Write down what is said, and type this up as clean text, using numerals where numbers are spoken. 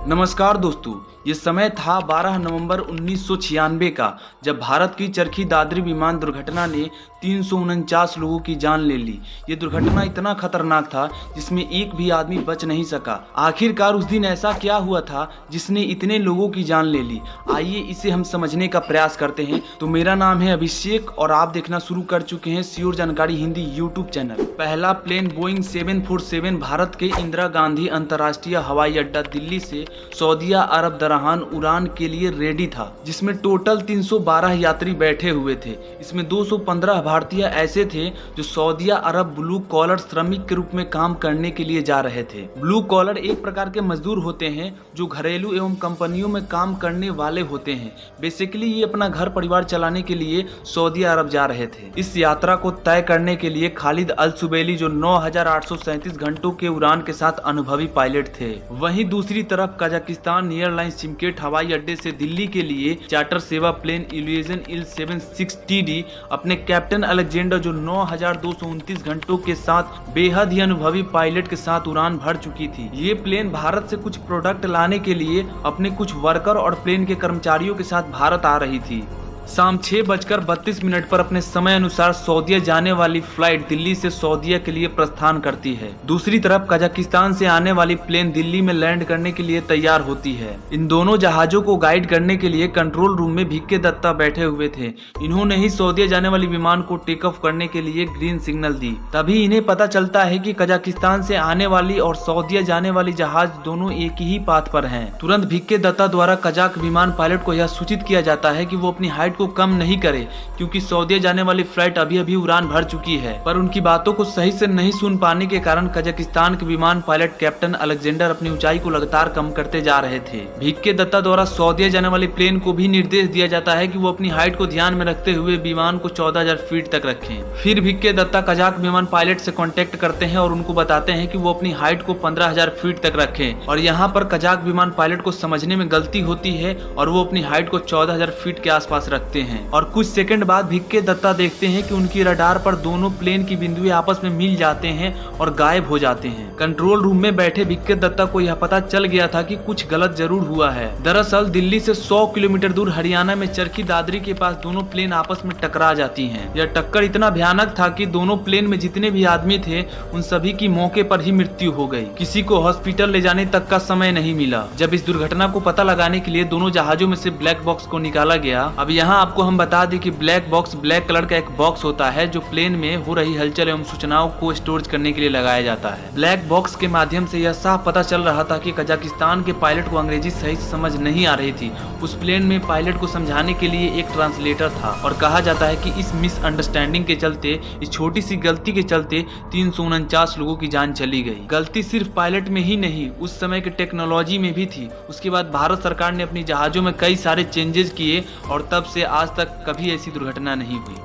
नमस्कार दोस्तों, ये समय था 12 नवंबर 1996 का, जब भारत की चरखी दादरी विमान दुर्घटना ने 349 लोगों की जान ले ली। ये दुर्घटना इतना खतरनाक था जिसमें एक भी आदमी बच नहीं सका। आखिरकार उस दिन ऐसा क्या हुआ था जिसने इतने लोगों की जान ले ली? आइए इसे हम समझने का प्रयास करते हैं। तो मेरा नाम है अभिषेक और आप देखना शुरू कर चुके हैं श्योर जानकारी हिंदी यूट्यूब चैनल। पहला प्लेन बोइंग 747 भारत के इंदिरा गांधी अंतर्राष्ट्रीय हवाई अड्डा दिल्ली से सऊदीया अरब दरहान उड़ान के लिए रेडी था, जिसमें टोटल 312 यात्री बैठे हुए थे। इसमें 215 भारतीय ऐसे थे जो सऊदीया अरब ब्लू कॉलर श्रमिक के रूप में काम करने के लिए जा रहे थे। ब्लू कॉलर एक प्रकार के मजदूर होते हैं जो घरेलू एवं कंपनियों में काम करने वाले होते हैं। बेसिकली ये अपना घर परिवार चलाने के लिए सऊदीया अरब जा रहे थे। इस यात्रा को तय करने के लिए खालिद अल सुबैली जो 9,837 घंटों के उड़ान के साथ अनुभवी पायलट थे। वहीं दूसरी तरफ कजाकिस्तान एयरलाइंस चिमकेट हवाई अड्डे से दिल्ली के लिए चार्टर सेवा प्लेन इल्यूजन IL-76TD अपने कैप्टन अलेक्जेंडर जो 9,229 घंटों के साथ बेहद ही अनुभवी पायलट के साथ उड़ान भर चुकी थी। ये प्लेन भारत से कुछ प्रोडक्ट लाने के लिए अपने कुछ वर्कर और प्लेन के कर्मचारियों के साथ भारत आ रही थी। शाम 6:32 पर अपने समय अनुसार सऊदीया जाने वाली फ्लाइट दिल्ली से सऊदीया के लिए प्रस्थान करती है। दूसरी तरफ कजाकिस्तान से आने वाली प्लेन दिल्ली में लैंड करने के लिए तैयार होती है। इन दोनों जहाजों को गाइड करने के लिए कंट्रोल रूम में भिक्के दत्ता बैठे हुए थे। इन्होंने ही सऊदीया जाने वाली विमान को टेक ऑफ करने के लिए ग्रीन सिग्नल दी। तभी इन्हें पता चलता है कि कजाकिस्तान से आने वाली और सऊदीया जाने वाली जहाज दोनों एक ही पाथ पर हैं। तुरंत भिक्के दत्ता द्वारा कजाक विमान पायलट को यह सूचित किया जाता है कि वो अपनी हाइट को कम नहीं करे, क्योंकि सऊदीया जाने वाली फ्लाइट अभी अभी उड़ान भर चुकी है। पर उनकी बातों को सही से नहीं सुन पाने के कारण कजाकिस्तान के विमान पायलट कैप्टन अलेक्जेंडर अपनी ऊंचाई को लगातार कम करते जा रहे थे। भिक्के दत्ता द्वारा सऊदीया जाने वाली प्लेन को भी निर्देश दिया जाता है कि वो अपनी हाइट को ध्यान में रखते हुए विमान को 14,000 फीट तक रखें। फिर भिक्के दत्ता कजाक विमान पायलट से कॉन्टेक्ट करते हैं और उनको बताते हैं कि वो अपनी हाइट को 15,000 फीट तक रखें। और यहाँ पर कजाक विमान पायलट को समझने में गलती होती है और वो अपनी हाइट को 14,000 फीट के आसपास रखते हैं। और कुछ सेकंड बाद भिक्के दत्ता देखते हैं कि उनकी रडार पर दोनों प्लेन की बिंदुएं आपस में मिल जाते हैं और गायब हो जाते हैं। कंट्रोल रूम में बैठे भिक्के दत्ता को यह पता चल गया था कि कुछ गलत जरूर हुआ है। दरअसल दिल्ली से 100 किलोमीटर दूर हरियाणा में चरखी दादरी के पास दोनों प्लेन आपस में टकरा जाती हैं। यह टक्कर इतना भयानक था कि दोनों प्लेन में जितने भी आदमी थे उन सभी की मौके पर ही मृत्यु हो गई। किसी को हॉस्पिटल ले जाने तक का समय नहीं मिला। जब इस दुर्घटना को पता लगाने के लिए दोनों जहाजों में से ब्लैक बॉक्स को निकाला गया। अब यहाँ आपको हम बता दें कि ब्लैक बॉक्स ब्लैक कलर का एक बॉक्स होता है जो प्लेन में हो रही हलचल एवं सूचनाओं को स्टोर करने के लिए लगाया जाता है। ब्लैक बॉक्स के माध्यम से यह साफ पता चल रहा था कि कजाकिस्तान के पायलट को अंग्रेजी सही से समझ नहीं आ रही थी। उस प्लेन में पायलट को समझाने के लिए एक ट्रांसलेटर था और कहा जाता है कि इस मिसअंडरस्टैंडिंग के चलते, इस छोटी सी गलती के चलते 349 लोगों की जान चली गई। गलती सिर्फ पायलट में ही नहीं, उस समय की टेक्नोलॉजी में भी थी। उसके बाद भारत सरकार ने अपनी जहाजों में कई सारे चेंजेस किए और तब से आज तक कभी ऐसी दुर्घटना नहीं हुई।